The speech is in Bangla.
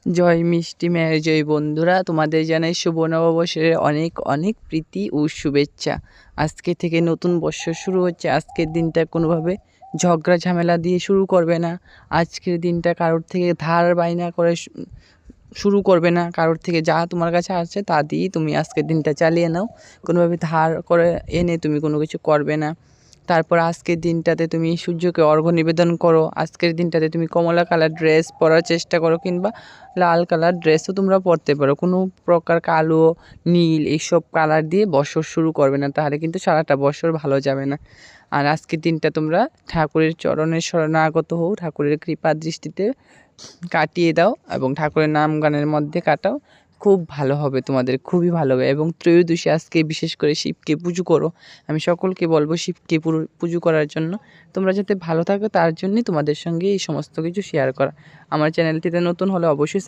জয় মিষ্টি মেয়ের জয় বন্ধুরা, তোমাদের জানাই শুভ নববর্ষের অনেক অনেক প্রীতি ও শুভেচ্ছা। আজকে থেকে নতুন বৎসর শুরু হচ্ছে। আজকের দিনটা কোনোভাবে ঝগড়া ঝামেলা দিয়ে শুরু করবে না। আজকের দিনটা কারোর থেকে ধার বায়না করে শুরু করবে না। কারোর থেকে যা তোমার কাছে আছে তা দিয়েই তুমি আজকের দিনটা চালিয়ে নাও। কোনোভাবে ধার করে এনে তুমি কোনো কিছু করবে না। তারপর আজকের দিনটাতে তুমি সূর্যকে অর্ঘ্য নিবেদন করো। আজকের দিনটাতে তুমি কমলা কালার ড্রেস পরার চেষ্টা করো, কিংবা লাল কালার ড্রেসও তোমরা পরতে পারো। কোনো প্রকার কালো, নীল এইসব কালার দিয়ে বছর শুরু করবে না, তাহলে কিন্তু সারাটা বছর ভালো যাবে না। আর আজকের দিনটা তোমরা ঠাকুরের চরণের শরণাগত হও, ঠাকুরের কৃপা দৃষ্টিতে কাটিয়ে দাও এবং ঠাকুরের নাম গানের মধ্যে কাটাও। খুব ভালো হবে, তোমাদের খুবই ভালো হবে। এবং ত্রয়োদশী আজকে বিশেষ করে শিবকে পুজো করো। আমি সকলকে বলবো শিবকে পুজো করার জন্য। তোমরা যাতে ভালো থাকো তার জন্যই তোমাদের সঙ্গে এই সমস্ত কিছু শেয়ার করা। আমার চ্যানেলটিতে নতুন হলে অবশ্যই